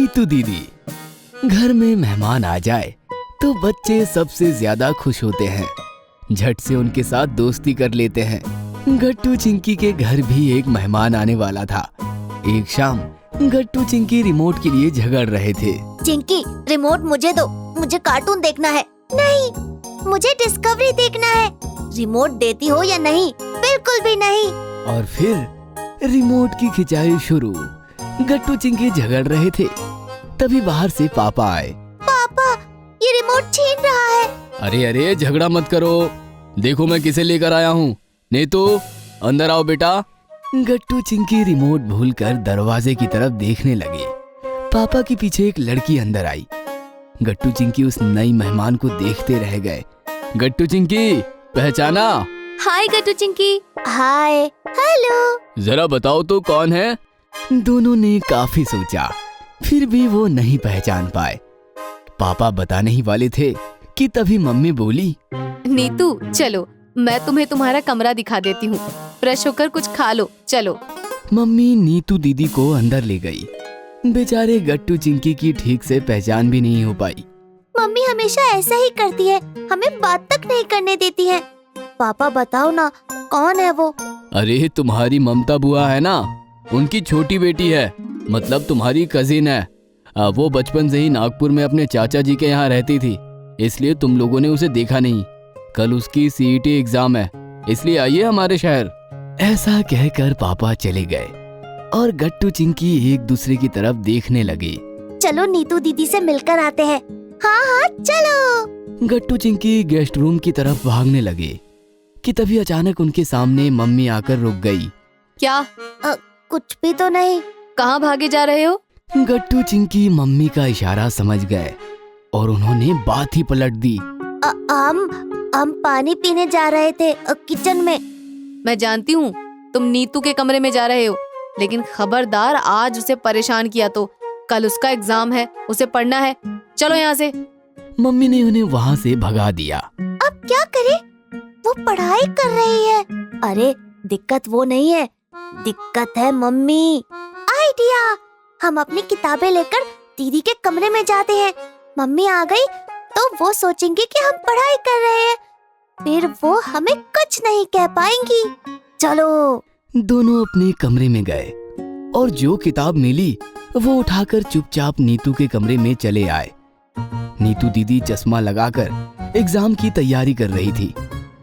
नीतू दीदी। घर में मेहमान आ जाए तो बच्चे सबसे ज्यादा खुश होते हैं, झट से उनके साथ दोस्ती कर लेते हैं। गट्टू चिंकी के घर भी एक मेहमान आने वाला था। एक शाम गट्टू चिंकी रिमोट के लिए झगड़ रहे थे। चिंकी, रिमोट मुझे दो, मुझे कार्टून देखना है। नहीं, मुझे डिस्कवरी देखना है। रिमोट देती हो या नहीं? बिल्कुल भी नहीं। और फिर रिमोट की खिंचाई शुरू। गट्टू चिंकी झगड़ रहे थे, तभी बाहर से पापा आए। पापा, ये रिमोट छीन रहा है। अरे अरे झगड़ा मत करो, देखो मैं किसे लेकर आया हूँ। नीतू, अंदर आओ बेटा। गट्टू चिंकी रिमोट भूलकर दरवाजे की तरफ देखने लगे। पापा के पीछे एक लड़की अंदर आई। गट्टू चिंकी उस नई मेहमान को देखते रह गए। गट्टू चिंकी, पहचाना? हाय गट्टू चिंकी। हाय। हेलो। जरा बताओ तो कौन है? दोनों ने काफी सोचा, फिर भी वो नहीं पहचान पाए। पापा बताने ही वाले थे कि तभी मम्मी बोली, नीतू चलो, मैं तुम्हें तुम्हारा कमरा दिखा देती हूँ। फ्रेश होकर कुछ खा लो, चलो। मम्मी नीतू दीदी को अंदर ले गई। बेचारे गट्टू चिंकी की ठीक से पहचान भी नहीं हो पाई। मम्मी हमेशा ऐसा ही करती है, हमें बात तक नहीं करने देती है। पापा बताओ ना, कौन है वो? अरे तुम्हारी ममता बुआ है ना, उनकी छोटी बेटी है, मतलब तुम्हारी कजिन है। वो बचपन से ही नागपुर में अपने चाचा जी के यहाँ रहती थी, इसलिए तुम लोगों ने उसे देखा नहीं। कल उसकी सीईटी एग्जाम है, इसलिए आइए हमारे शहर। ऐसा कहकर पापा चले गए और गट्टू चिंकी एक दूसरे की तरफ देखने लगे। चलो नीतू दीदी से मिलकर आते हैं। हाँ हाँ चलो। गट्टू चिंकी गेस्ट रूम की तरफ भागने लगे कि तभी अचानक उनके सामने मम्मी आकर रुक गई। क्या? कुछ भी तो नहीं। कहाँ भागे जा रहे हो? गट्टू चिंकी मम्मी का इशारा समझ गए और उन्होंने बात ही पलट दी। हम पानी पीने जा रहे थे किचन में। मैं जानती हूँ तुम नीतू के कमरे में जा रहे हो, लेकिन खबरदार आज उसे परेशान किया तो कल उसका एग्जाम है, उसे पढ़ना है। चलो यहाँ से। मम्मी ने उन्हें वहाँ से भगा दिया। अब क्या करें? वो पढ़ाई कर रही है। अरे दिक्कत वो नहीं है, दिक्कत है मम्मी। आइडिया, हम अपनी किताबें लेकर दीदी के कमरे में जाते हैं। मम्मी आ गई तो वो सोचेंगे कि हम पढ़ाई कर रहे हैं, फिर वो हमें कुछ नहीं कह पाएंगी। चलो। दोनों अपने कमरे में गए और जो किताब मिली वो उठाकर चुपचाप नीतू के कमरे में चले आए। नीतू दीदी चश्मा लगाकर एग्जाम की तैयारी कर रही थी।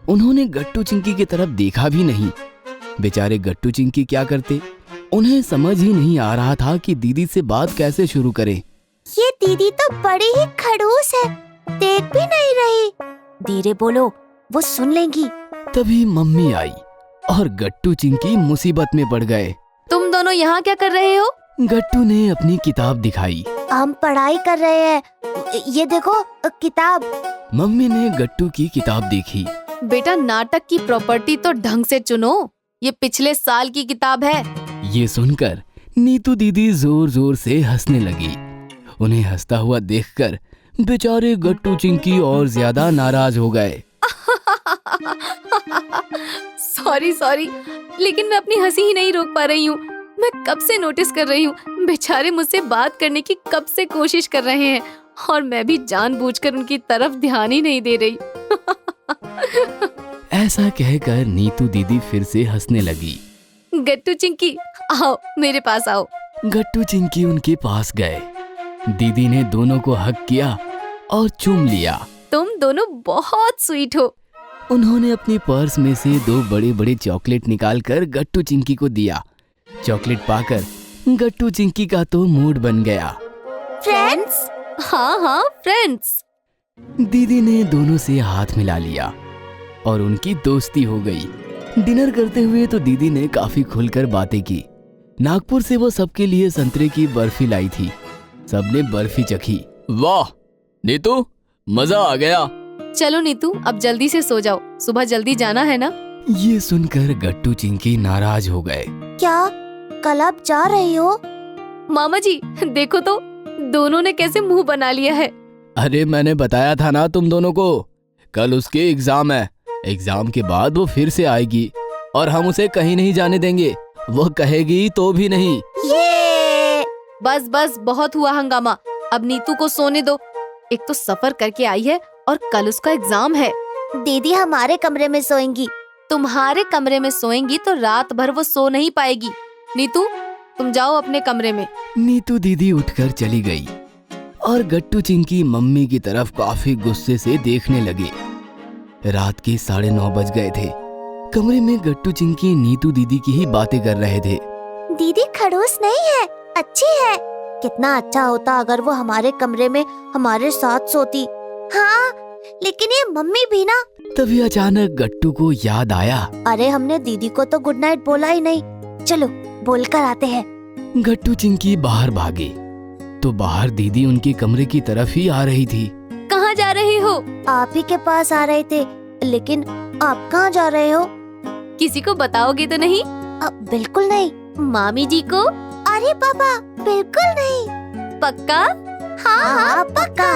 उन्होंने गट्टू चिंकी की तरफ देखा भी नहीं। बेचारे गट्टू चिंकी क्या करते, उन्हें समझ ही नहीं आ रहा था कि दीदी से बात कैसे शुरू करें। ये दीदी तो बड़ी ही खड़ूस है, देख भी नहीं रही। धीरे बोलो, वो सुन लेंगी। तभी मम्मी आई और गट्टू चिंकी मुसीबत में पड़ गए। तुम दोनों यहाँ क्या कर रहे हो? गट्टू ने अपनी किताब दिखाई। हम पढ़ाई कर रहे हैं, ये देखो किताब। मम्मी ने गट्टू की किताब देखी। बेटा, नाटक की प्रॉपर्टी तो ढंग से चुनो, ये पिछले साल की किताब है। ये सुनकर नीतू दीदी जोर जोर से हंसने लगी। उन्हें हंसता हुआ देखकर बेचारे गट्टू चिंकी और ज्यादा नाराज हो गए। सॉरी, लेकिन मैं अपनी हंसी ही नहीं रोक पा रही हूँ। मैं कब से नोटिस कर रही हूँ, बेचारे मुझसे बात करने की कब से कोशिश कर रहे हैं और मैं भी जानबूझकर उनकी तरफ ध्यान ही नहीं दे रही। ऐसा कहकर नीतू दीदी फिर से हंसने लगी। गट्टू चिंकी, आओ मेरे पास आओ। गट्टू चिंकी उनके पास गए। दीदी ने दोनों को हग किया और चूम लिया। तुम दोनों बहुत स्वीट हो। उन्होंने अपने पर्स में से 2 बड़े बड़े चॉकलेट निकालकर गट्टू चिंकी को दिया। चॉकलेट पाकर गट्टू चिंकी का तो मूड बन गया। फ्रेंड्स? हाँ फ्रेंड्स। दीदी ने दोनों से हाथ मिला लिया और उनकी दोस्ती हो गई। डिनर करते हुए तो दीदी ने काफी खुलकर बातें की। नागपुर से वो सबके लिए संतरे की बर्फी लाई थी। सबने बर्फी चखी। वाह नीतू, मजा आ गया। चलो नीतू, अब जल्दी से सो जाओ, सुबह जल्दी जाना है ना। ये सुनकर गट्टू चिंकी नाराज हो गए। क्या कल आप जा रही हो? मामा जी देखो तो, दोनों ने कैसे मुंह बना लिया है। अरे मैंने बताया था ना तुम दोनों को, कल उसके एग्जाम है। एग्जाम के बाद वो फिर से आएगी और हम उसे कहीं नहीं जाने देंगे। वो कहेगी तो भी नहीं। ये बस बस बहुत हुआ हंगामा, अब नीतू को सोने दो। एक तो सफर करके आई है और कल उसका एग्जाम है। दीदी हमारे कमरे में सोएंगी। तुम्हारे कमरे में सोएंगी तो रात भर वो सो नहीं पाएगी। नीतू तुम जाओ अपने कमरे में। नीतू दीदी उठकर चली गई और गट्टू चिंकी मम्मी की तरफ काफी गुस्से से देखने लगे। रात के 9:30 बज गए थे। कमरे में गट्टू चिंकी नीतू दीदी की ही बातें कर रहे थे। दीदी खड़ूस नहीं है, अच्छी है। कितना अच्छा होता अगर वो हमारे कमरे में हमारे साथ सोती। हाँ, लेकिन ये मम्मी भी ना। तभी अचानक गट्टू को याद आया। अरे हमने दीदी को तो गुड नाइट बोला ही नहीं। चलो बोलकर आते हैं। गट्टू चिंकी बाहर भागे तो बाहर दीदी उनके कमरे की तरफ ही आ रही थी। कहाँ जा रहे हो? आप ही के पास आ रहे थे, लेकिन आप कहाँ जा रहे हो? किसी को बताओगे तो नहीं? बिल्कुल नहीं। मामी जी को? अरे पापा, बिल्कुल नहीं। पक्का? हाँ पक्का।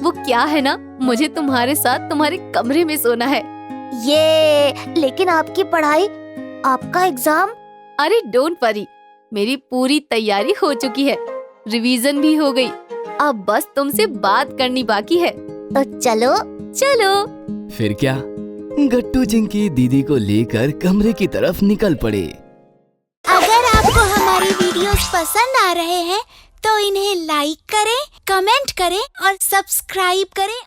वो क्या है ना, मुझे तुम्हारे साथ तुम्हारे कमरे में सोना है। ये लेकिन आपकी पढ़ाई, आपका एग्जाम। अरे डोंट वरी, मेरी पूरी तैयारी हो चुकी है, रिवीजन भी हो गई। अब बस तुमसे बात करनी बाकी है। तो चलो। चलो। फिर क्या, गट्टू चिंकी दीदी को लेकर कमरे की तरफ निकल पड़े। अगर आपको हमारी वीडियोस पसंद आ रहे हैं तो इन्हें लाइक करें, कमेंट करें और सब्सक्राइब करें